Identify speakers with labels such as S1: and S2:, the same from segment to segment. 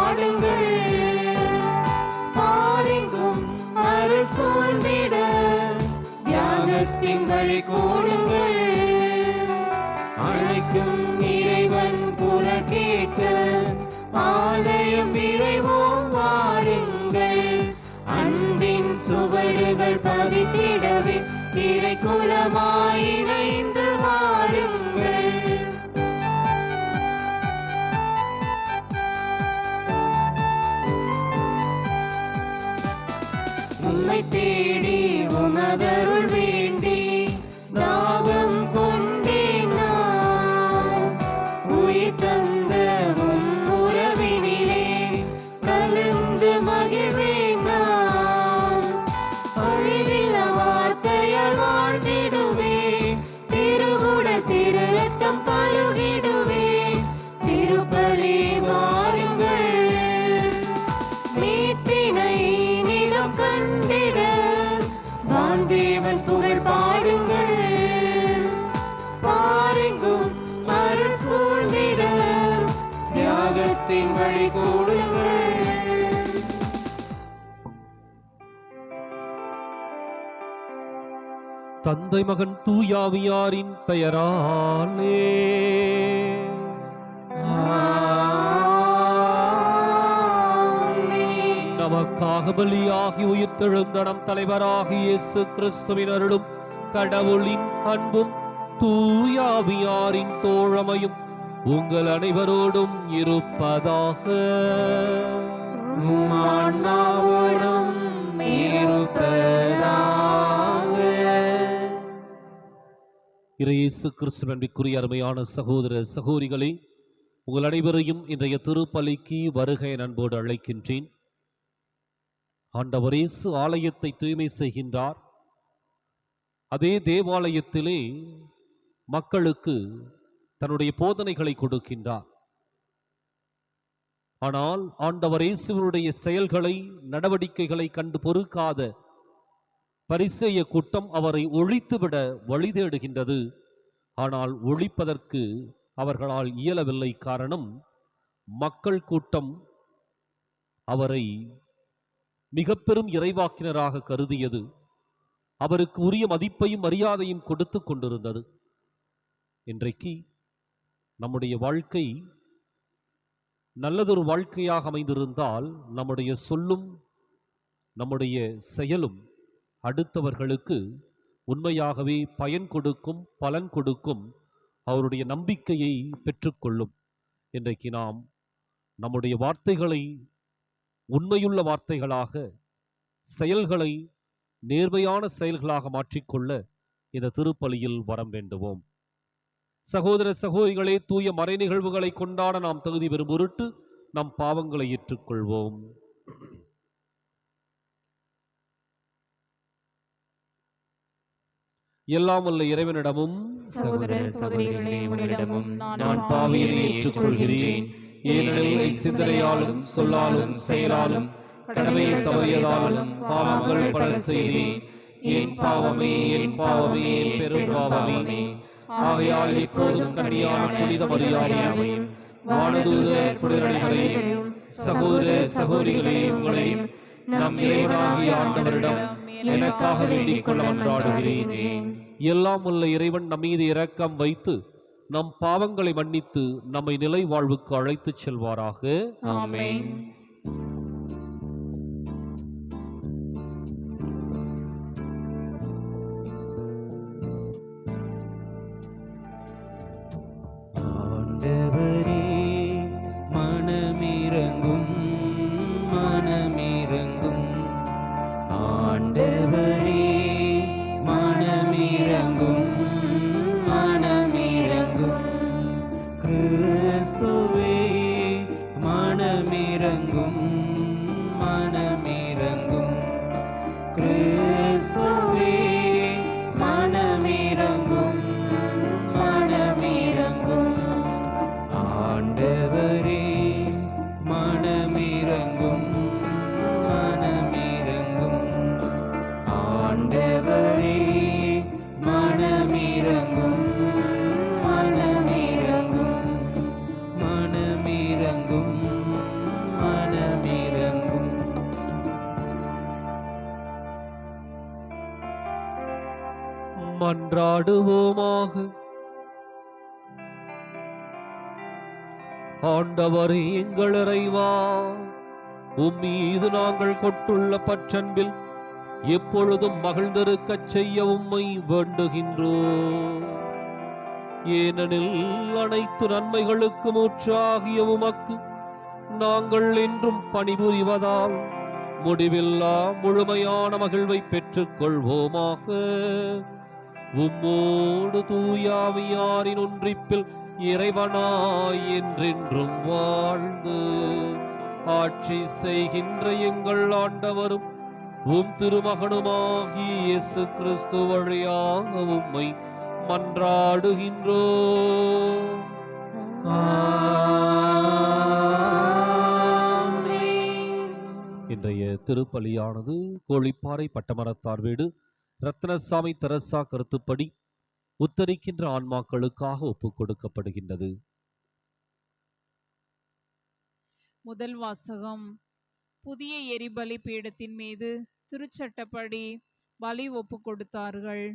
S1: பாடுங்கள். பாரெங்கும் அருள் சூழ்ந்திட தியாகத்தின் வழி கூடுங்கள். அழைக்கும் இறைவன் குரல் கேட்க ஆலயம் விரைவோம் வாருங்கள். அன்பின் சுவடுகள் பதித்திடவே இறை குலமாய் இணைந்து வாருங்கள். உம்மை தேடி உமதருள் வேண்டி தாகம் கொண்டேன் நான். உயிர் தந்த உம் உறவினிலே கலந்து மகிழ்வேன் நான். அழிவில்லா வார்த்தையால் வாழ்ந்திடுவேன். திருவுடல் திரு ரத்தம் பருகிடுவேன். திருப்பலி வாருங்கள். மீட்பினை நிலம் கண்டிட வான்தேவன் புகழ் பாடுங்கள். பாரெங்கும் அருள் சூழ்ந்திட தியாகத்தின் வழி கூடுங்கள்.
S2: தந்தை மகன் தூயாவியாரின் பெயராலே நமக்காக பலியாகி உயிர்த்தெழுந்த நம் தலைவராகிய இயேசு கிறிஸ்துவின் அருளும் கடவுளின் அன்பும் தூயாவியாரின் தோழமையும் உங்கள் அனைவரோடும் இருப்பதாக.
S1: உம் ஆன்மாவோடும் இருப்பதாக.
S2: இயேசு கிறிஸ்துவின் அன்பிற்குரிய அருமையான சகோதர சகோதரிகளே, உங்கள் அனைவரையும் இன்றைய திருப்பலிக்கு வருகை அன்போடு அழைக்கின்றேன். ஆண்டவர் இயேசு ஆலயத்தை தூய்மை செய்கின்றார். அதே தேவாலயத்திலே மக்களுக்கு தன்னுடைய போதனைகளை கொடுக்கின்றார். ஆனால் ஆண்டவர் இயேசுவினுடைய செயல்களை, நடவடிக்கைகளை கண்டு பொறுக்காத பரிசேய கூட்டம் அவரை ஒழித்துவிட வழி தேடுகின்றது. ஆனால் ஒழிப்பதற்கு அவர்களால் இயலவில்லை. காரணம், மக்கள் கூட்டம் அவரை மிக பெரும் இறைவாக்கினராக கருதியது. அவருக்கு உரிய மதிப்பையும் மரியாதையும் கொடுத்து கொண்டிருந்தது. இன்றைக்கு நம்முடைய வாழ்க்கை நல்லதொரு வாழ்க்கையாக அமைந்திருந்தால் நம்முடைய சொல்லும் நம்முடைய செயலும் அடுத்தவர்களுக்கு உண்மையாகவே பயன் கொடுக்கும், பலன் கொடுக்கும், அவருடைய நம்பிக்கையை பெற்றுக்கொள்ளும். இன்றைக்கு நாம் நம்முடைய வார்த்தைகளை உண்மையுள்ள வார்த்தைகளாக, செயல்களை நேர்மையான செயல்களாக மாற்றிக்கொள்ள இந்த திருப்பலியில் வரம் வேண்டுவோம். சகோதர சகோதரிகளே, தூய மறை நிகழ்வுகளை கொண்டாட நாம் தகுதி பெறும் பொருட்டு நம் பாவங்களை ஏற்றுக்கொள்வோம். எல்லாம் வல்ல இறைவனிடமும்
S1: சகோதர சகோதரிகளே, உங்களிடமும்
S2: நான் பாவியை ஏற்றுக்கொள்கிறேன். ஏனெனில் சிந்தனையாலும் சொல்லாலும் செயலாலும் கடமையை தவறியதாலும் பாவங்கள் பல செய்தேன். என் பாவமே, என் பாவமே, பெரும் பாவமே. ஆகையால் இப்போதும் கன்னியான புனித மரியாதையும் வானதூதர் புனிதர்களையும் சகோதர சகோதரிகளே உங்களையும் நம் இறைவனாகிய ஆண்டவரிடம் எனக்காக வேண்டிக் கொள்ள மன்றாடுகிறேன். எல்லாம் உள்ள இறைவன் நம் மீது இரக்கம் வைத்து நம் பாவங்களை மன்னித்து நம்மை நிலை வாழ்வுக்கு அழைத்துச் செல்வாராக.
S1: ஆமென்.
S3: ஆண்டவரே மனமிரங்கும், மனமிரங்கும். ஆண்டவரே மனமிரங்கும், மனமிரங்கும். கிறிஸ்துவே மனமிரங்கும்,
S2: மன்றாடுவோமாக. ஆண்டவரே எங்கள் இறைவா, உம்மீது நாங்கள் கொண்டுள்ள பற்றன்பில் எப்பொழுதும் மகிழ்ந்திருக்கச் செய்ய உம்மை வேண்டுகின்றோம். ஏனெனில் அனைத்து நன்மைகளுக்கும் ஊற்றாகிய உமக்கு நாங்கள் என்றும் பணிபுரிவதால் முடிவில்லா முழுமையான மகிழ்வை பெற்றுக் கொள்வோமாக. உம்மோடு தூயாவியாரின் ஒன்றிப்பில் இறைவனாய் என்றென்றும் வாழ்ந்து ஆட்சி செய்கின்ற எங்கள் ஆண்டவரும் உம் திருமகனுமாகிய இயேசு கிறிஸ்து வழியாக உம்மை மன்றாடுகின்றோம். இன்றைய திருப்பலியானது கோழிப்பாறை பட்டமரத்தார் வீடு ரத்னசாமி தெரசா கருத்துப்படி உத்தரிக்கின்ற ஆன்மாக்களுக்காக ஒப்புக் கொடுக்கப்படுகின்றது.
S3: முதல் வாசகம். புதிய எரிபலி பீடத்தின் மீது திருச்சட்டப்படி பலி ஒப்பு கொடுத்தார்கள்.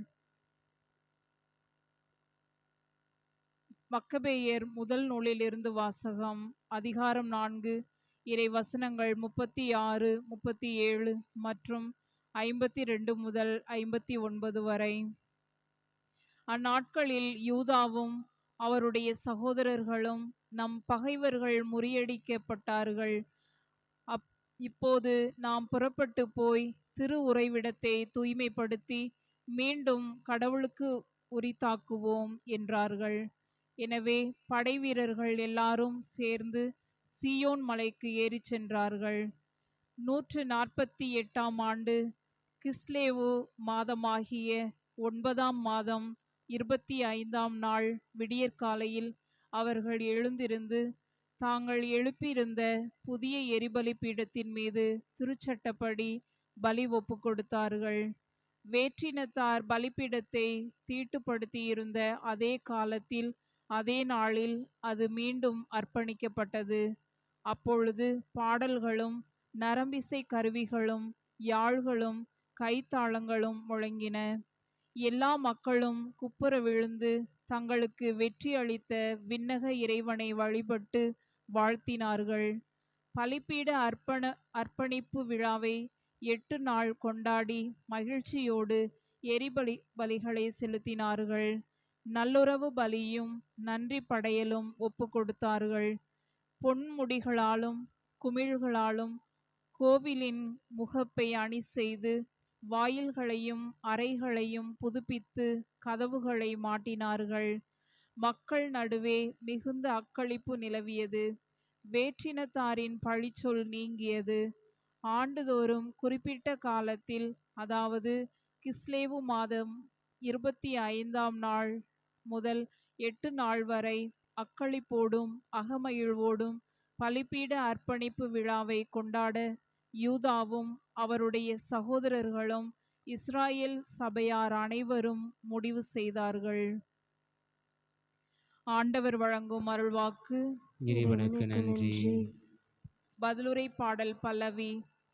S3: மக்கபேயர் முதல் நூலிலிருந்து வாசகம். அதிகாரம் 4, இறை வசனங்கள் 36, 37 மற்றும் 52 முதல் 59 வரை. அந்நாட்களில் யூதாவும் அவருடைய சகோதரர்களும் நம் பகைவர்கள் முறியடிக்கப்பட்டார்கள். இப்போது நாம் புறப்பட்டு போய் திரு உறைவிடத்தை தூய்மைப்படுத்தி மீண்டும் கடவுளுக்கு உரித்தாக்குவோம் என்றார்கள். எனவே படை வீரர்கள் எல்லாரும் சேர்ந்து சீயோன் மலைக்கு ஏறி சென்றார்கள். 148ஆம் ஆண்டு கிஸ்லேவு மாதமாகிய 9ஆம் மாதம் 25ஆம் நாள் விடியற்காலையில் அவர்கள் எழுந்திருந்து தாங்கள் எழுப்பியிருந்த புதிய எரிபலி பீடத்தின் மீது திருச்சட்டப்படி பலி ஒப்பு கொடுத்தார்கள். வேற்றினத்தார் பலிபீடத்தை தீட்டுப்படுத்தியிருந்த அதே காலத்தில் அதே நாளில் அது மீண்டும் அர்ப்பணிக்கப்பட்டது. அப்பொழுது பாடல்களும் நரம்பிசை கருவிகளும் யாழ்களும் கைத்தாளங்களும் முழங்கின. எல்லா மக்களும் குப்புற விழுந்து தங்களுக்கு வெற்றி அளித்த விண்ணக இறைவனை வழிபட்டு வாழ்த்தினார்கள். பலிபீட அர்ப்பணிப்பு விழாவை 8 நாள் கொண்டாடி மகிழ்ச்சியோடு பலிகளை செலுத்தினார்கள். நல்லுறவு பலியும் நன்றி படையலும் ஒப்பு கொடுத்தார்கள். பொன்முடிகளாலும் குமிழ்களாலும் கோவிலின் முகப்பை அணி செய்து வாயில்களையும் அறைகளையும் புதுப்பித்து கதவுகளை மாட்டினார்கள். மக்கள் நடுவே மிகுந்த அக்களிப்பு நிலவியது. வேற்றினத்தாரின் பழிச்சொல் நீங்கியது. ஆண்டுதோறும் குறிப்பிட்ட காலத்தில், அதாவது கிஸ்லேவு மாதம் 25ஆம் நாள் முதல் 8 நாள் வரை அக்களிப்போடும் அகமகிழ்வோடும் பலிபீட அர்ப்பணிப்பு விழாவை கொண்டாட யூதாவும் அவருடைய சகோதரர்களும் இஸ்ராயேல் சபையார் அனைவரும் முடிவு செய்தார்கள். ஆண்டவர் வழங்கும் அருள்வாக்கு.
S1: இறைவனுக்கு நன்றி.
S3: பதிலுரை பாடல் பல்லவி.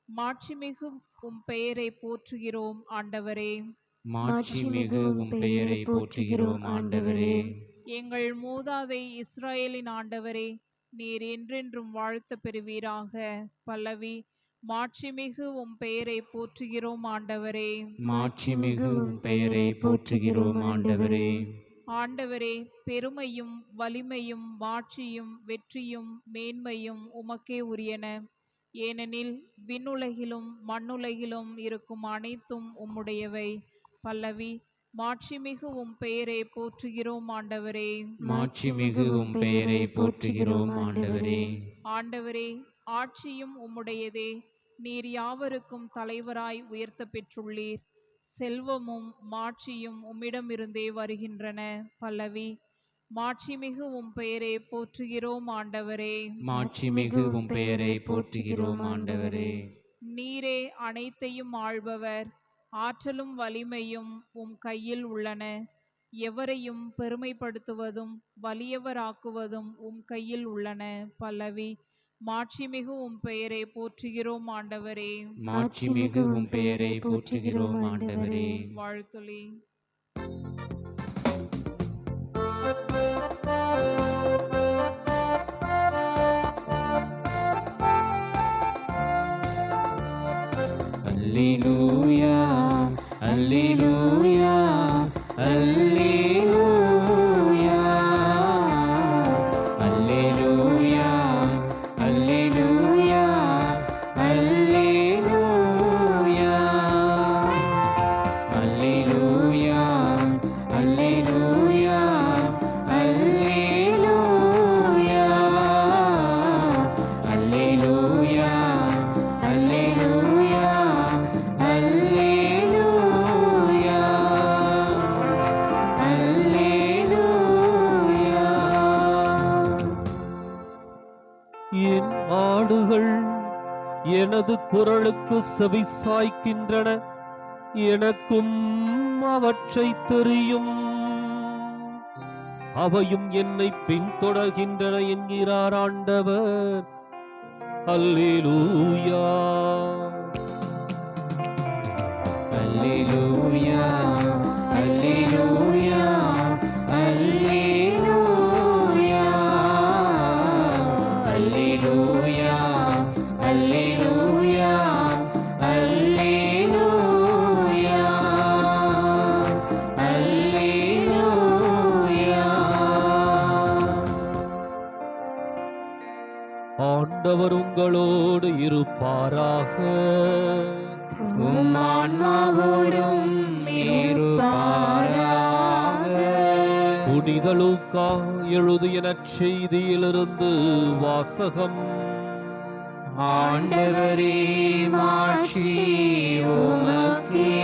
S3: மாட்சிமிகு உம் பெயரை போற்றுகிறோம் ஆண்டவரே.
S1: மாட்சிமிகு உம் பெயரை போற்றுகிறோம் ஆண்டவரே.
S3: எங்கள் மூதாதை இஸ்ராயேலின் ஆண்டவரே, நீர் என்றென்றும் வாழ்த்த பெறுவீராக. பல்லவி. மாட்சிமிகு உம் பெயரை போற்றுகிறோம் ஆண்டவரே.
S1: மாட்சிமிகு உம் பெயரை போற்றுகிறோம் ஆண்டவரே.
S3: ஆண்டவரே, பெருமையும் வலிமையும் மாட்சியும் வெற்றியும் மேன்மையும் உமக்கே உரியன. ஏனெனில் விண்ணுலகிலும் மண்ணுலகிலும் இருக்கும் அனைத்தும் உம்முடையவை. பல்லவி. மாட்சிமிகு உம் பெயரை போற்றுகிறோம் ஆண்டவரே.
S1: மாட்சிமிகு உம் பெயரை போற்றுகிறோம் ஆண்டவரே.
S3: ஆண்டவரே, ஆட்சியும் உம்முடையதே. நீர் யாவருக்கும் தலைவராய் உயர்த்த பெற்றுள்ளீர். செல்வமும் மாட்சியும் உம்மிடமிருந்தே வருகின்றன. பல்லவி. மாட்சிமிகு உம் பெயரை போற்றுகிறோம் ஆண்டவரே.
S1: மாட்சிமிகு உம் பெயரை போற்றுகிறோம் ஆண்டவரே.
S3: நீரே அனைத்தையும் ஆள்பவர். ஆற்றலும் வலிமையும் உம் கையில் உள்ளன. எவரையும் பெருமைப்படுத்துவதும் வலியவராக்குவதும் உம் கையில் உள்ளன. பல்லவி. மாட்சிமிகு உம் பெயரை போற்றுகிறோம் ஆண்டவரே.
S1: மாட்சிமிகு உம் பெயரை போற்றுகிறோம் ஆண்டவரே.
S3: வாழ்த்துளி.
S1: அல்லேலூயா அல்லேலூயா அல்லேலூயா அல்லேலூயா அல்லேலூயா அல்லேலூயா அல்லேலூயா அல்லேலூயா அல்லேலூயா அல்லேலூயா அல்லேலூயா அல்லேலூயா அல்லேலூயா.
S2: என் ஆடுகள் எனது குரலுக்கு செவி சாய்க்கின்றன, எனக்கும் அவற்றை தெரியும், அவையும் என்னை பின்தொடர்கின்றன என்கிறார் ஆண்டவர். அல்லேலூயா
S1: அல்லேலூயா அல்லேலூயா அல்லேலூயா அல்லேலூயா அல்லேலூயா அல்லேலூயா அல்லேலூயா.
S2: ஆண்டவர் உங்களோடு இருப்பாராக.
S1: உம் ஆன்மாவோடும் இருப்பாராக.
S2: புனித லூக்கா எழுதிய நற்செய்தியிலிருந்து வாசகம்.
S1: ஆண்டவரே மாட்சி உமக்கே.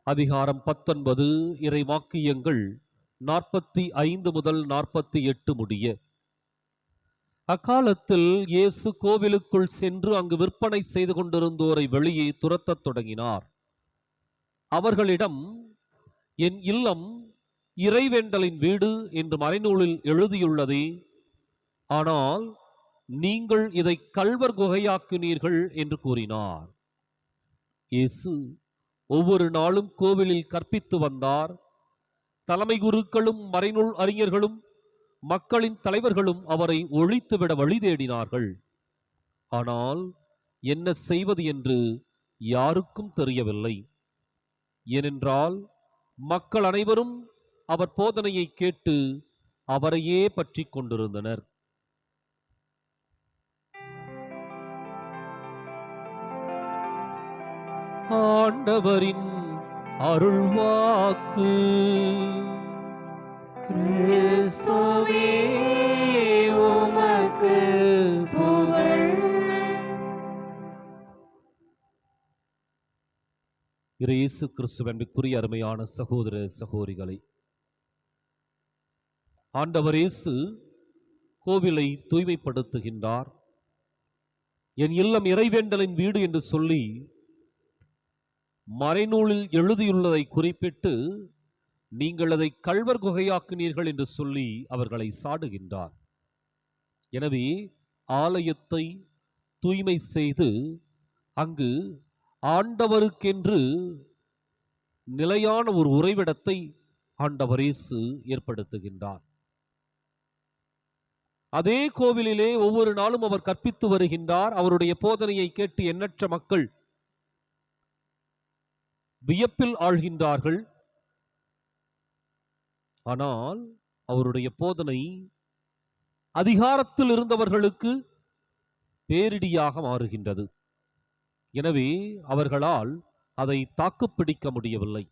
S2: அதிகாரம் 19, இறை வாக்கியங்கள் 45 முதல் 48 முடிய. அக்காலத்தில் இயேசு கோவிலுக்குள் சென்று அங்கு விற்பனை செய்து கொண்டிருந்தோரை வெளியே துரத்தத் தொடங்கினார். அவர்களிடம், என் இல்லம் இறைவேண்டலின் வீடு என்று மறைநூலில் எழுதியுள்ளதே, ஆனால் நீங்கள் இதை கள்வர் குகையாக்கினீர்கள் என்று கூறினார். இயேசு ஒவ்வொரு நாளும் கோவிலில் கற்பித்து வந்தார். தலைமை குருக்களும் மறைநூல் அறிஞர்களும் மக்களின் தலைவர்களும் அவரை ஒழித்துவிட வழி தேடினார்கள். ஆனால் என்ன செய்வது என்று யாருக்கும் தெரியவில்லை. ஏனென்றால் மக்கள் அனைவரும் அவர் போதனையை கேட்டு அவரையே பற்றி கொண்டிருந்தனர். ஆண்டவரின் அருள்வாக்கு.
S1: கிறிஸ்துவே உமக்கு புகழ்.
S2: இயேசு கிறிஸ்துவிற்குரிய அருமையான சகோதர சகோதரிகளை, ஆண்டவர் இயேசு கோவிலை தூய்மைப்படுத்துகின்றார். என் இல்லம் இறைவேண்டலின் வீடு என்று சொல்லி மறைநூலில் எழுதியுள்ளதை குறிப்பிட்டு, நீங்கள் அதை கள்வர் குகையாக்கினீர்கள் என்று சொல்லி அவர்களை சாடுகின்றார். எனவே ஆலயத்தை தூய்மை செய்து அங்கு ஆண்டவருக்கென்று நிலையான ஒரு உறைவிடத்தை ஆண்டவர் இயேசு ஏற்படுத்துகின்றார். அதே கோவிலிலே ஒவ்வொரு நாளும் அவர் கற்பித்து வருகின்றார். அவருடைய போதனையை கேட்டு எண்ணற்ற மக்கள் வியப்பில் ஆழ்கின்றார்கள். ஆனால் அவருடைய போதனை அதிகாரத்தில் இருந்தவர்களுக்கு பேரிடியாக மாறுகின்றது. எனவே அவர்களால் அதை தாக்குப்பிடிக்க முடியவில்லை.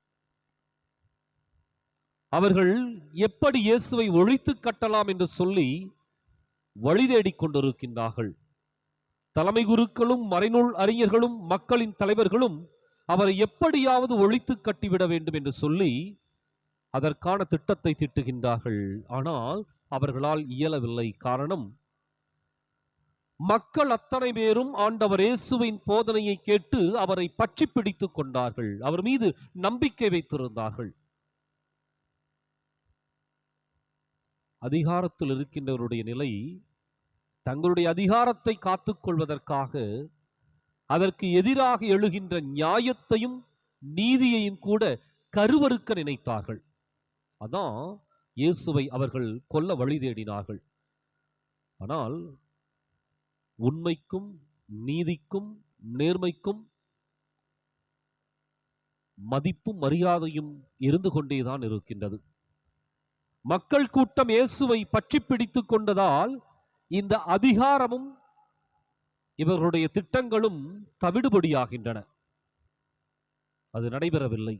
S2: அவர்கள் எப்படி இயேசுவை ஒழித்து கட்டலாம் என்று சொல்லி வழி தேடிக் கொண்டிருக்கின்றார்கள். தலைமை குருக்களும் மறைநூல் அறிஞர்களும் மக்களின் தலைவர்களும் அவரை எப்படியாவது ஒழித்து கட்டிவிட வேண்டும் என்று சொல்லி அதற்கான திட்டத்தை தீட்டுகின்றார்கள். ஆனால் அவர்களால் இயலவில்லை. காரணம், மக்கள் அத்தனை பேரும் ஆண்டவர் இயேசுவின் போதனையை கேட்டு அவரை பற்றி பிடித்துக் கொண்டார்கள். அவர் மீது நம்பிக்கை வைத்திருந்தார்கள். அதிகாரத்தில் இருக்கின்றவருடைய நிலை, தங்களுடைய அதிகாரத்தை காத்துக் கொள்வதற்காக அதற்கு எதிராக எழுகின்ற நியாயத்தையும் நீதியையும் கூட கருவறுக்க நினைத்தார்கள். அதான் இயேசுவை அவர்கள் கொல்ல வழி தேடினார்கள். ஆனால் உண்மைக்கும் நீதிக்கும் நேர்மைக்கும் மதிப்பும் மரியாதையும் இருந்து கொண்டேதான் இருக்கின்றது. மக்கள் கூட்டம் இயேசுவை பற்றி பிடித்துக் கொண்டதால் இந்த அதிகாரமும் இவர்களுடைய திட்டங்களும் தவிடுபடியாகின்றன. அது நடைபெறவில்லை.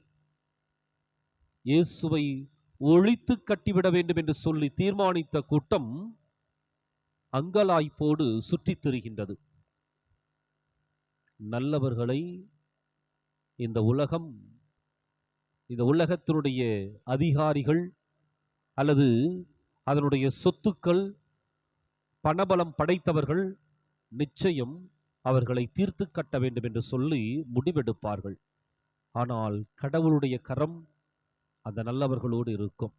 S2: இயேசுவை ஒழித்து கட்டிவிட வேண்டும் என்று சொல்லி தீர்மானித்த கூட்டம் அங்கலாய்ப்போடு சுற்றித் திரிகின்றது. நல்லவர்களை இந்த உலகத்தினுடைய அதிகாரிகள் அல்லது அதனுடைய சொத்துக்கள், பணபலம் படைத்தவர்கள் நிச்சயம் அவர்களை தீர்த்து கட்ட வேண்டும் என்று சொல்லி முடிவெடுப்பார்கள். ஆனால் கடவுளுடைய கரம் அந்த நல்லவர்களோடு இருக்கும்.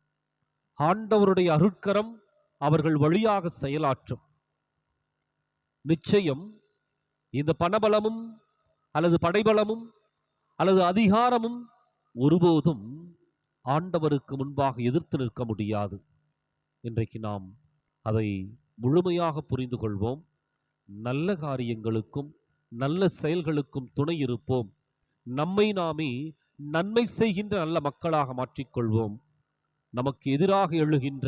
S2: ஆண்டவருடைய அருட்கரம் அவர்கள் வழியாக செயலாற்றும். நிச்சயம் இந்த பணபலமும் அல்லது படைபலமும் அல்லது அதிகாரமும் ஒருபோதும் ஆண்டவருக்கு முன்பாக எதிர்த்து நிற்க முடியாது. இன்றைக்கு நாம் அதை முழுமையாக புரிந்து கொள்வோம். நல்ல காரியங்களுக்கும் நல்ல செயல்களுக்கும் துணை இருப்போம். நம்மை நாமே நன்மை செய்கின்ற நல்ல மக்களாக மாற்றிக்கொள்வோம். நமக்கு எதிராக எழுகின்ற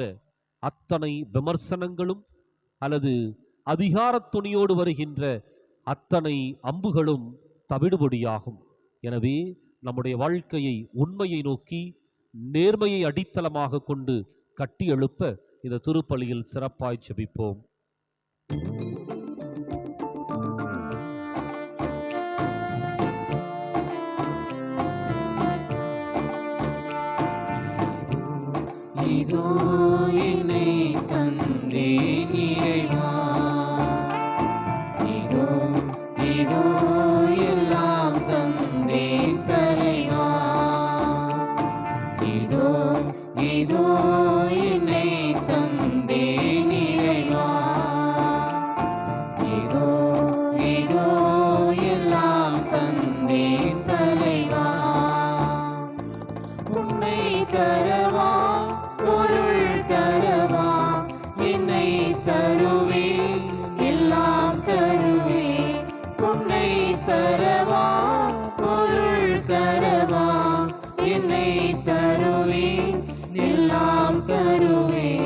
S2: அத்தனை விமர்சனங்களும் அல்லது அதிகார துணியோடு வருகின்ற அத்தனை அம்புகளும் தவிடுபடியாகும். எனவே நம்முடைய வாழ்க்கையை உண்மையை நோக்கி நேர்மையை அடித்தளமாக கொண்டு கட்டி எழுப்ப இந்த திருப்பலியில் சிறப்பாய் ஜெபிப்போம்.
S1: இதோ என்னை தந்தேன் இறைவா, இதோ இதோ எல்லாம் தந்தேன் தலைவா, இதோ இதோ என்னை தந்தேன் இறைவா, இதோ இதோ எல்லாம் தந்தேன் தலைவா. உன்னை தரவா, பொருள் தரவா, என்னை தருவேன், எல்லாம் தருவேன். உன்னை தரவா, பொருள் தரவா, என்னை தருவேன், எல்லாம் தருவேன்.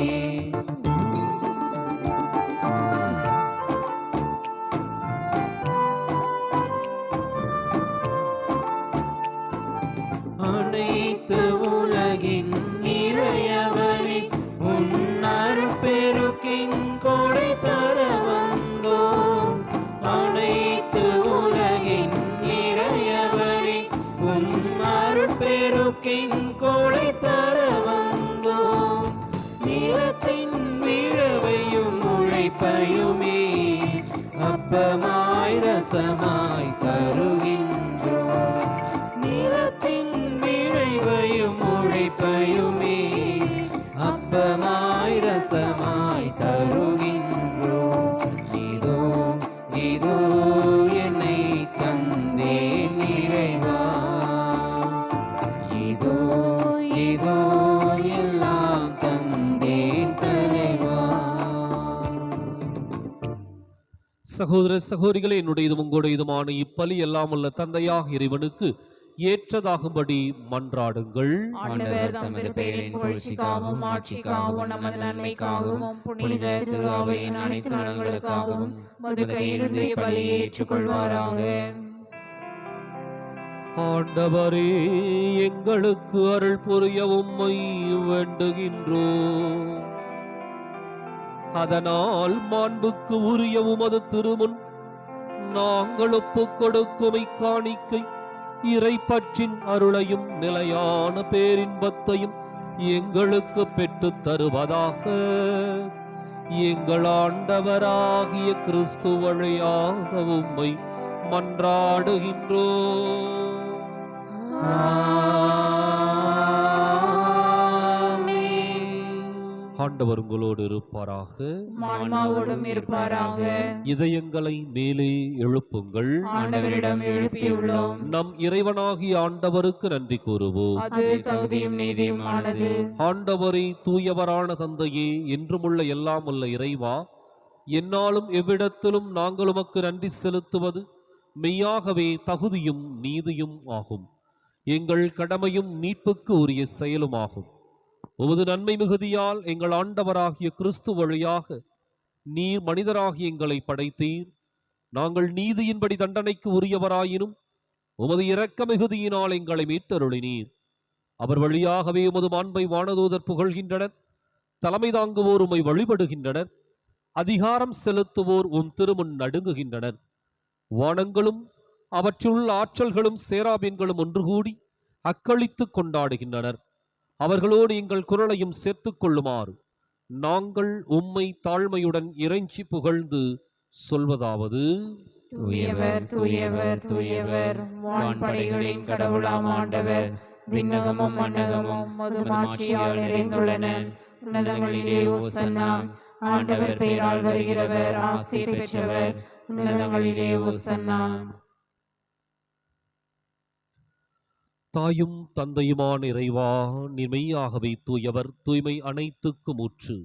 S1: அனைத்து உலகின் இறையவனே, உன் அருட்பெருக்கின் கொடை தர வந்தோம். அனைத்து உலகின் இறையவனே, உன் அருட்பெருக்கின் கொடை தர வந்தோம். நிலத்தின் விழவையும் உழைப்பையுமே அப்பமாய் ரசமாய் தருகின்றோம். நிலத்தின் விளைவையும் உழைப்பையுமே அப்பமாய் ரசமாய் தருகின்றோம். இதோ இதோ என்னை தந்தேன் இறைவா, இதோ இதோ எல்லாம் தந்தேன் தலைவா.
S2: சகோதர சகோதரிகளே, என்னுடையதும் உங்களுடையதுமான இப்பலி எல்லாம் உள்ள தந்தையாக இறைவனுக்கு ஏற்றதாகும்படி மன்றாடுங்கள்.
S1: ஆண்டவர் தமது பெயரின் புகழ்ச்சிக்காகவும் ஆட்சிக்காகவும் நமது நன்மைக்காகவும் புனித திரு அவையின் அனைத்து நலன்களுக்காகவும் உமது கையிலிருந்து பலியை ஏற்றுக்கொள்வாராக.
S2: ஆண்டவரே, எங்களுக்கு அருள் புரிய உம்மை வேண்டுகின்றோம். அதனால் மாண்புக்கு உரிய உமது திருமுன் நாங்கள் ஒப்புக் கொடுக்கும் இக்காணிக்கை இறைப்பற்றின் அருளையும் நிலையான பேரின்பத்தையும் எங்களுக்கு பெற்றுத் தருவதாக. எங்கள் ஆண்டவராகிய கிறிஸ்து வழியாக உம்மை மன்றாடுகின்றோம். ஆண்டவர் உங்களோடு இருப்பாராக,
S1: ஆன்மாவோடும் இருப்பாராக.
S2: இதயங்களை மேலே எழுப்புங்கள்.
S1: ஆண்டவரிடம் எழுப்பியுள்ளோம்.
S2: நம் இறைவனாகிய ஆண்டவருக்கு நன்றி கூறுவோம்.
S1: அது தகுதியும் நீதியுமானது.
S2: ஆண்டவரே, தூயவரான தந்தையே, என்றுமுள்ள எல்லாம் உள்ள இறைவா, என்னாலும் எவ்விடத்திலும் நாங்கள் உமக்கு நன்றி செலுத்துவது மெய்யாகவே தகுதியும் நீதியும் ஆகும். எங்கள் கடமையும் மீட்புக்கு உரிய செயலுமாகும். உமது நன்மை மிகுதியால் எங்கள் ஆண்டவராகிய கிறிஸ்து வழியாக நீர் மனிதராகிய எங்களை படைத்தீர். நாங்கள் நீதியின்படி தண்டனைக்கு உரியவராயினும் உமது இரக்க மிகுதியினால் எங்களை மீட்டருளினீர். அவர் வழியாகவே உமது மாண்பை வானதூதர் புகழ்கின்றனர். தலைமை தாங்குவோர் உம்மை வழிபடுகின்றனர். அதிகாரம் செலுத்துவோர் உம் திருமுன் நடுங்குகின்றனர். வானங்களும் அவற்றுள்ள ஆற்றல்களும் சேராபீன்களும் ஒன்று கூடி அக்களித்து கொண்டாடுகின்றனர். அவர்களோடு எங்கள் குரலையும் சேர்த்துக் கொள்ளுமாறு நாங்கள் உம்மை தாழ்மையுடன் இறைஞ்சி புகழ்ந்து சொல்வதாவது:
S1: தூயவர் தூயவர் தூயவர், வான்படைகளின் கடவுளாம் ஆண்டவர். விண்ணகமும் மண்ணகமும் உமது மாட்சியால் நிறைந்துள்ளன. உன்னதங்களிலே ஓசன்னா. ஆண்டவர் பெயரால் வருகிறவர் ஆசி பெற்றவர். உன்னதங்களிலே ஓசன்னா.
S2: தாயும் தந்தையுமான இறைவா, நீர் மெய்யாகவே தூயவர், தூய்மை அனைத்துக்கும் ஊற்று.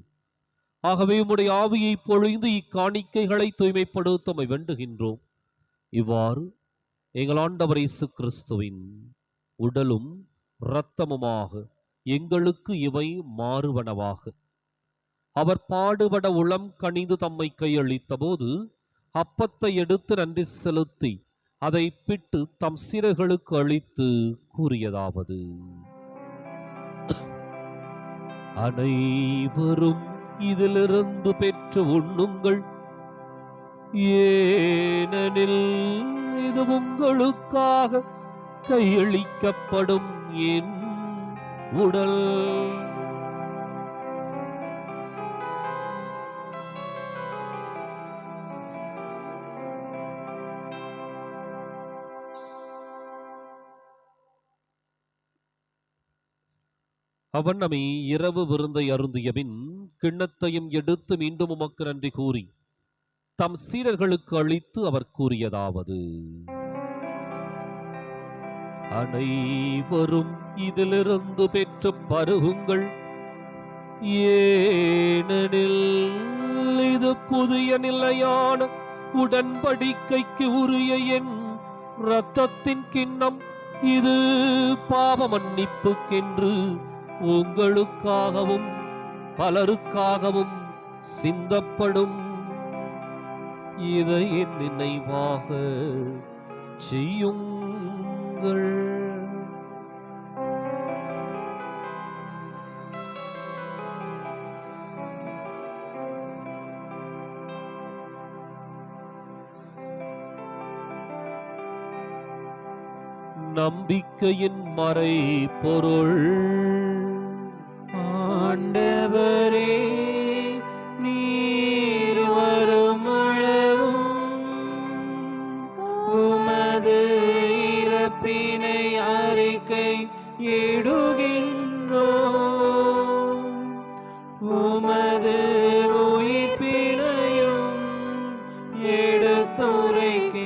S2: ஆகவே உம்முடைய ஆவியை பொழிந்து இக்காணிக்கைகளை தூய்மைப்படுத்த உம்மை வேண்டுகின்றோம். இவ்வாறு எங்கள் ஆண்டவர் இயேசு கிறிஸ்துவின் உடலும் இரத்தமுமாக எங்களுக்கு இவை மாறுவனவாக. அவர் பாடுபட உளம் கனிந்து தம்மை கையளித்த போது அப்பத்தை எடுத்து நன்றி செலுத்தி அதை பிட்டு தம் சீடர்களுக்கு அளித்து கூறியதாவது: அனைவரும் இதிலிருந்து பெற்று உண்ணுங்கள், ஏனெனில் இது உங்களுக்காக கையளிக்கப்படும் என் உடல். அவனமே இரவு விருந்தை அருந்திய பின் கிண்ணத்தையும் எடுத்து மீண்டும் உமக்கு நன்றி கூறி தம் சீடர்களுக்கு அளித்து அவர் கூறியதாவது: அனைவரும் இதிலிருந்து பெற்று பருகுங்கள், ஏனெனில் இது புதிய நிலையான உடன்படிக்கைக்கு உரிய என் இரத்தத்தின் கிண்ணம். இது பாவ மன்னிப்புக்கென்று உங்களுக்காகவும் பலருக்காகவும் சிந்தப்படும். இதை என் நினைவாக செய்யுங்கள். நம்பிக்கையின் மறை பொருள்.
S1: ஆண்டவரே, நீர் வரும் அளவும் உமது இறப்பினை அறிக்கை இடுகின்றோம், உமது உயிர்ப்பினையும் எடுத்துரைக்கின்றோம்.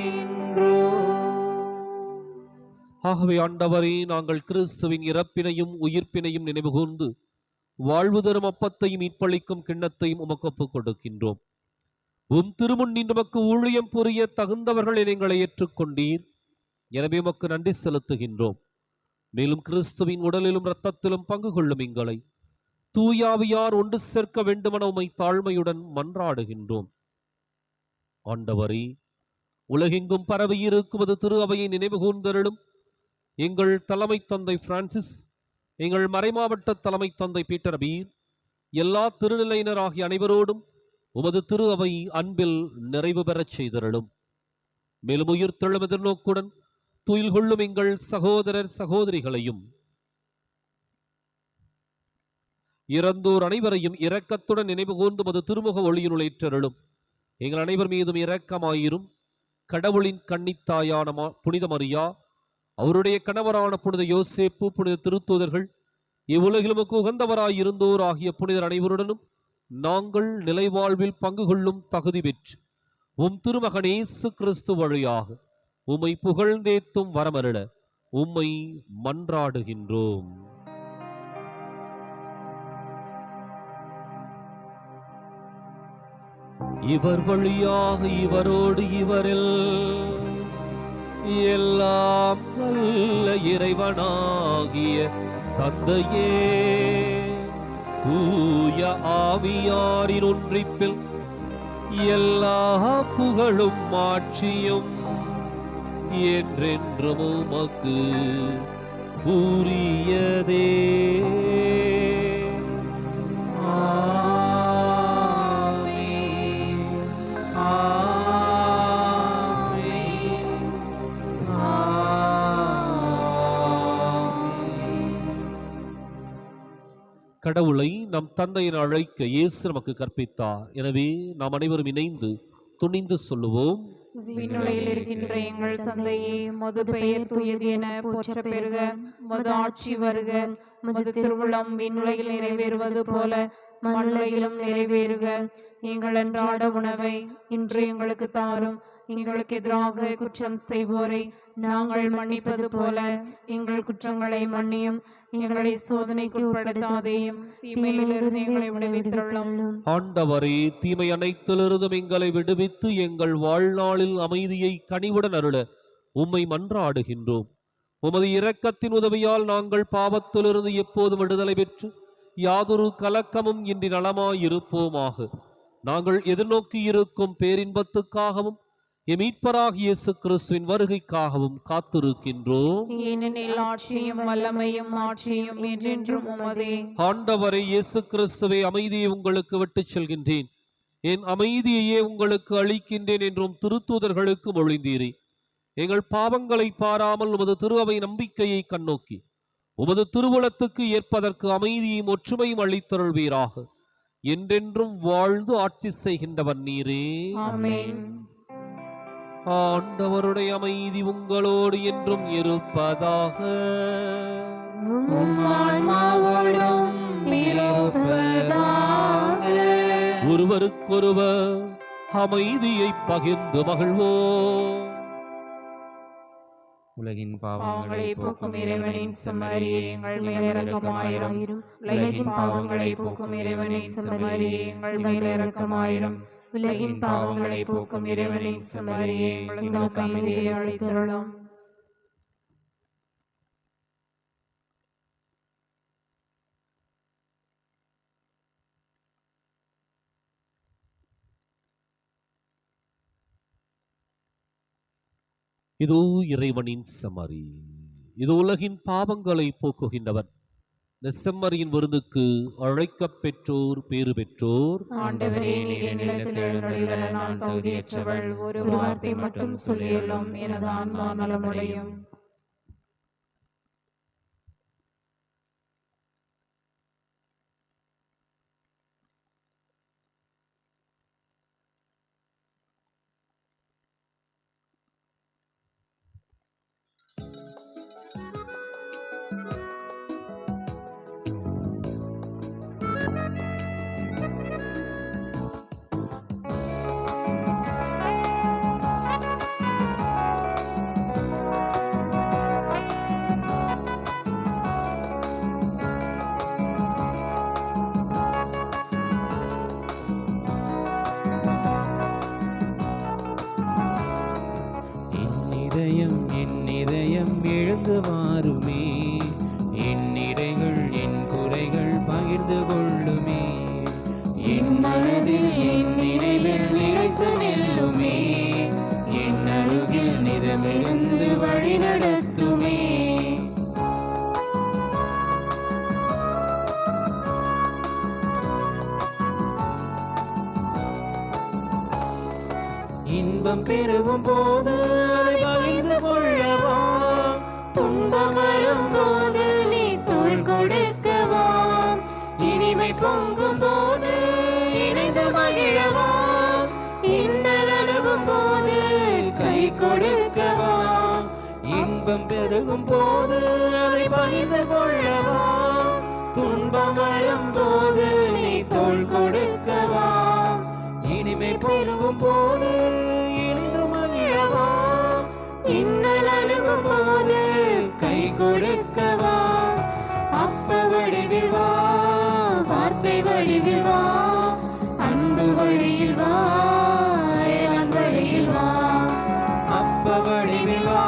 S2: ஆகவே ஆண்டவரே, நாங்கள் கிறிஸ்துவின் இறப்பினையும் உயிர்ப்பினையும் நினைவு கூர்ந்து வாழ்வு தரும் அப்பத்தையும் மீட்பளிக்கும் கிண்ணத்தையும் உமக்கு ஒப்புக் கொடுக்கின்றோம். உம் திருமுன்னின் நமக்கு ஊழியம் புரிய தகுந்தவர்கள் எங்களை ஏற்றுக்கொண்டீர். எனவே உமக்கு நன்றி செலுத்துகின்றோம். மேலும் கிறிஸ்துவின் உடலிலும் இரத்தத்திலும் பங்கு கொள்ளும் எங்களை தூயாவியார் ஒன்று சேர்க்க வேண்டுமென உம்மை தாழ்மையுடன் மன்றாடுகின்றோம். ஆண்டவரே, உலகெங்கும் பரவி இருக்குவது திரு அவையை நினைவு கூர்ந்தருளும். எங்கள் தலைமை தந்தை பிரான்சிஸ், எங்கள் மறைமாவட்ட தலைமை தந்தை பீட்டர் பீர், எல்லா திருநிலையினர் ஆகிய அனைவரோடும் உமது திரு அவை அன்பில் நிறைவு பெறச் செய்தருளும். மேலும் உயிர் தெழும் எதிர்நோக்குடன் துயில் கொள்ளும் எங்கள் சகோதரர் சகோதரிகளையும் இறந்தோர் அனைவரையும் இரக்கத்துடன் நினைவு கூர்ந்து உமது திருமுக ஒளியினுள் ஏற்றருளும். எங்கள் அனைவர் மீதும் இரக்கமாயிரும். கடவுளின் கன்னித்தாயான புனித மரியா, அவருடைய கணவரான புனித யோசேப்பு, புனித திருத்தூதர்கள், இவ்வுலகிலுமக்கு உகந்தவராயிருந்தோர் ஆகிய புனிதர் அனைவருடனும் நாங்கள் நிலைவாழ்வில் பங்கு கொள்ளும் தகுதி பெற்று உம் திருமகன் இயேசு கிறிஸ்து வழியாக உம்மை புகழ்ந்தேத்தும் வரமருள உம்மை மன்றாடுகின்றோம். இவர் வழியாக இவரோடு இவரில் எல்லாம் வல்ல இறைவனாகிய தந்தையே, தூய ஆவியாரின் ஒன்றிப்பில் எல்லா புகழும் மாட்சியும் என்றென்றும் உமக்கு உரியதே. கடவுளை நம் தந்தையின் அழைக்க இயேசு நமக்கு கற்பித்தார். எனவே நாம் அனைவரும் இணைந்து துணிந்து சொல்லுவோம்.
S3: விண்ணுலகில் இருக்கின்ற எங்கள் தந்தையே, உமது பெயர் தூயது என போற்ற பெறுக. உமது ஆட்சி வருக. உமது திருவுளம் விண்ணுலகில் நிறைவேறுவது போல மண்ணுலகிலும் நிறைவேறுக. எங்கள் அன்றாட உணவை இன்று எங்களுக்கு தாரும். எங்களுக்கு எதிராக குற்றம் செய்வோரை நாங்கள் மன்னிப்பது போல எங்கள் குற்றங்களை மன்னியும். எங்களை சோதனைக்கு உட்படுத்தாதேயும், தீமையிலிருந்து எங்களை விடுவித்தருளும்.
S2: ஆண்டவரே, தீமை அனைத்திலிருந்தும் எங்களை விடுவித்து எங்கள் வாழ்நாளில் அமைதியை கனிவுடன் அருள உம்மை மன்றாடுகின்றோம். உமது இரக்கத்தின் உதவியால் நாங்கள் பாவத்திலிருந்து எப்போதும் விடுதலை பெற்று யாதொரு கலக்கமும் இன்றி நலமாயிருப்போமாக. நாங்கள் எதிர்நோக்கி இருக்கும் பேரின்பத்துக்காகவும் மீட்பராகிய இயேசு கிறிஸ்துவின் வருகைக்காகவும் காத்திருக்கின்றோம்.
S3: ஏனெனில் ஆட்சியும் வல்லமையும் மாட்சியும் என்றென்றும் உமதே.
S2: ஆண்டவரை இயேசு கிறிஸ்துவை, அமைதியை உங்களுக்கு விட்டுச் செல்கின்றேன், என் அமைதியையே உங்களுக்கு அளிக்கின்றேன் என்றும் திருத்தூதர்களுக்கு மொழிந்தீரே. எங்கள் பாவங்களை பாராமல் உமது திருஅவை நம்பிக்கையை கண்ணோக்கி உமது திருவுளத்துக்கு ஏற்பதற்கு அமைதியும் ஒற்றுமையும் அளித்தருள்வீராக. என்றென்றும் வாழ்ந்து ஆட்சி செய்கின்றவர் நீரே.
S3: ஆமென்.
S2: ஆண்டவருடைய அமைதி உங்களோடு என்றும் இருப்பதாக. ஒருவருக்கொருவர் அமைதியை பகிர்ந்து மகிழ்வோம்.
S1: உலகின்
S3: பாவங்களை போக்கும் இறைவனின் செம்மறியே, எங்கள் மேல் இரக்கமாயிரும். உலகின் பாவங்களை போக்கும் இறைவனின் செம்மறியே, எங்கள் மேல் இரக்கமாயிரும். உலகின் பாவங்களை போக்கும் இறைவனின் செம்மறியே, எங்களுக்கு அமைதியை அளித்தருளும்.
S2: இதோ இறைவனின் செம்மறி, இது உலகின் பாவங்களை போக்குகின்றவர். இந்த செம்மறியின் விருந்துக்கு அழைக்கப் பெற்றோர் பேறு பெற்றோர்.
S3: ஆண்டவரே, நீர் என்னிடத்தில் எழுந்தருள நான் தகுதியற்றவள். ஒரு வார்த்தை மட்டும் சொல்லியுள்ளோம், எனது ஆன்மா நலமடையும்.
S1: எழுந்து வாருமே, என் நிறைகள் என் குறைகள் பகிர்ந்து கொள்ளுமே. என் மனதில் என் நினைவில் நிலைத்து நில்லுமே, என் அருகில் நிதமிருந்து வழி நடத்துமே. இன்பம் பெருகும் போது பகிர்ந்து கொள்ளவா, துன்பம் வரும் போது நீ தோள் கொடுக்கவா, இனிமை பொங்கும் போது இணைந்து மகிழவா, இன்னல் அணுகும் போது கை கொடுக்கவா. இன்பம் பெருகும் போது அதை பகிர்ந்து கொள்ளவா, துன்பம் வரும் போது நீ தோள் கொடுக்கவா, இனிமை பொங்கும் போது இணைந்து மகிழவா, இன்னல் அணுகும் போது கை கொடுக்கவா. அப்ப வடிவில் வா, வார்த்தை வடிவில் வா, அன்பு வழியில் வா, என் வழியில் வா. அப்ப வடிவில் வா,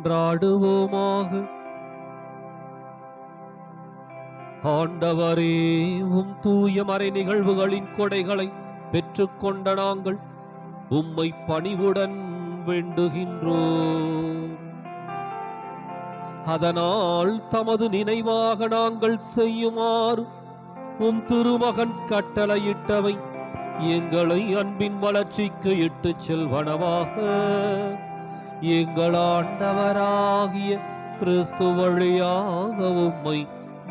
S2: மன்றாடுவோமாக. ஆண்டவரே, உம் தூய மறை நிகழ்வுகளின் கொடைகளை பெற்றுக்கொண்ட நாங்கள் உம்மை பணிவுடன் வேண்டுகின்றோம். அதனால் தமது நினைவாக நாங்கள் செய்யுமாறு உம் திருமகன் கட்டளையிட்டவை எங்களை அன்பின் வளர்ச்சிக்கு இட்டுச் செல்வனவாக எங்கள் ஆண்டவராகிய கிறிஸ்து வழியாக உம்மை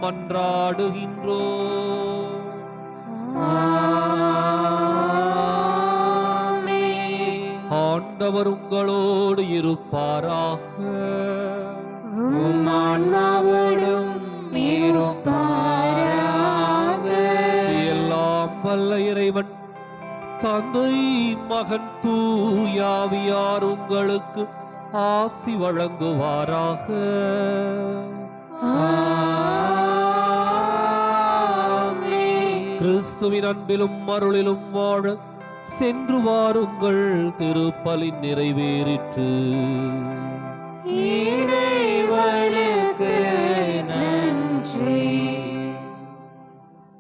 S2: மன்றாடுகின்றோம். ஆண்டவர் உங்களோடு இருப்பாராக.
S3: உம் ஆன்மாவோடும் இருப்பாராக.
S2: எல்லாம் வல்ல இறைவன் தந்தை, மகன், தூயாவியார் உங்களுக்கு ஆசி வழங்குவாராக. கிறிஸ்துவின் அன்பிலும் அருளிலும் வாழ சென்று வாருங்கள். திருப்பலின் நிறைவேறிற்று.
S3: இறைவனுக்கு நன்றி.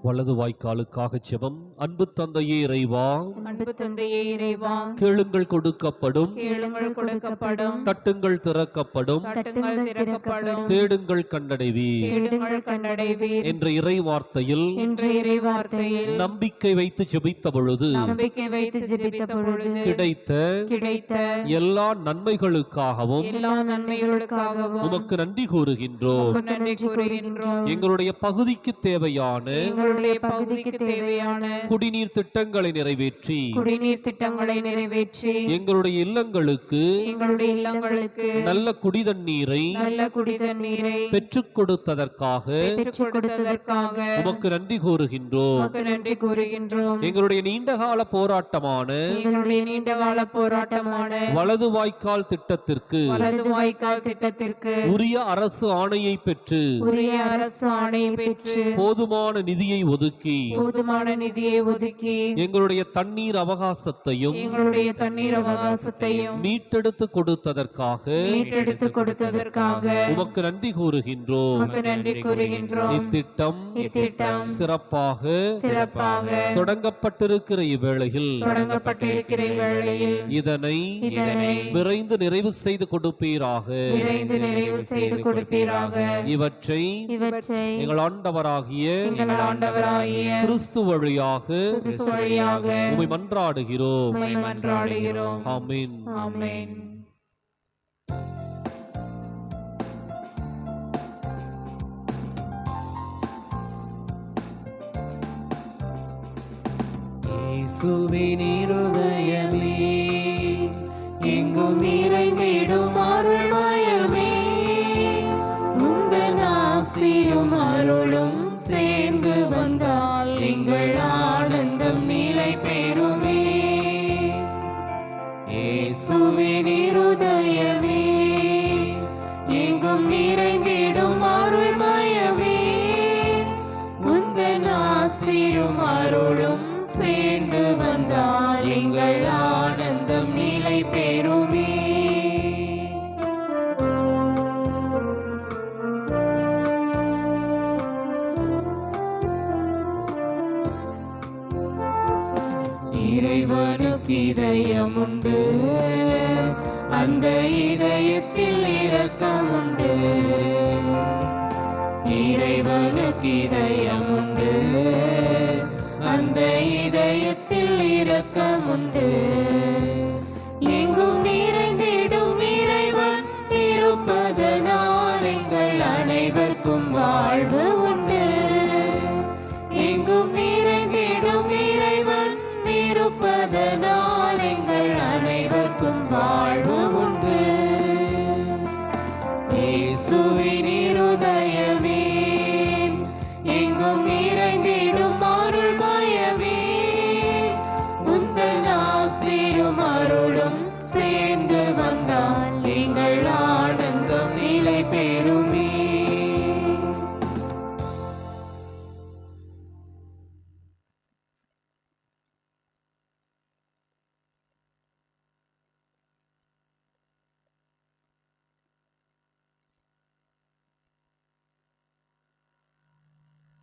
S2: வலது வாய்க்காலுக்காக ஜெபம். அன்பு தந்தையே இறைவா,
S3: அன்பு தந்தையே இறைவா,
S2: கேளுங்கள் கொடுக்கப்படும்,
S3: கேளுங்கள் கொடுக்கப்படும்,
S2: தட்டுங்கள் திறக்கப்படும்,
S3: தட்டுங்கள் திறக்கப்படும்,
S2: தேடுங்கள் கண்டடைவீர்
S3: தேடுங்கள் கண்டடைவீர்
S2: என்ற இறை வார்த்தையில்
S3: என்ற இறைவார்த்தையில்
S2: நம்பிக்கை வைத்து ஜெபித்த பொழுது
S3: நம்பிக்கை வைத்து ஜெபித்த பொழுது
S2: கிடைத்த எல்லா நன்மைகளுக்காகவும்
S3: எல்லா நன்மைகளுக்காகவும்
S2: உமக்கு நன்றி கூறுகின்றோம்.
S3: உமக்கு நன்றி கூறுகின்றோம்.
S2: எங்களுடைய பகுதிக்கு தேவையான
S3: எங்களுடைய பகுதிக்கு தேவையான
S2: குடிநீர் திட்டங்களை நிறைவேற்றி
S3: குடிநீர் திட்டங்களை நிறைவேற்றி
S2: எங்களுடைய இல்லங்களுக்கு நல்ல குடிதண்ணீரை பெற்றுக் கொடுத்ததற்காக உமக்கு நன்றி கூறுகின்றோம். எங்களுடைய நீண்டகால போராட்டமான வலது வாய்க்கால் திட்டத்திற்கு உரிய அரசு ஆணையை பெற்று போதுமான நிதியை ஒதுக்கி எங்களுடைய தண்ணீர் அவகாசத்தையும் மீட்டெடுத்து கொடுத்ததற்காக உமக்கு நன்றி கூறுகின்றோம். இத்திட்டம் சிறப்பாக தொடங்கப்பட்டிருக்கிற இவ்வேளையில் இதனை விரைந்து நிறைவு செய்து கொடுப்பீராக. இவற்றை எங்கள் ஆண்டவராகிய கிறிஸ்து வழியாக உம்மை மன்றாடுகிறோம். ஆமென்.
S1: இயேசுவின் இருதயமே, எங்கும் நிறைந்திடும் அருள்மயமே, உந்தன் ஆசியும் அருளும் சேர்ந்து வந்தால் எங்கள் ஆனந்தம் நிலை பெறுமே. இயேசுவின் இருதயமே, எங்கும் நிறைந்திடும் அருள்மயமே, உந்தன் ஆசியும் அருளும் சேர்ந்து வந்தால் எங்கள் ஆனந்தம் நிலை பெறுமே. இறைவனுக்கு இதயம் உண்டு, அந்த இதயத்தில் இரக்கம் உண்டு.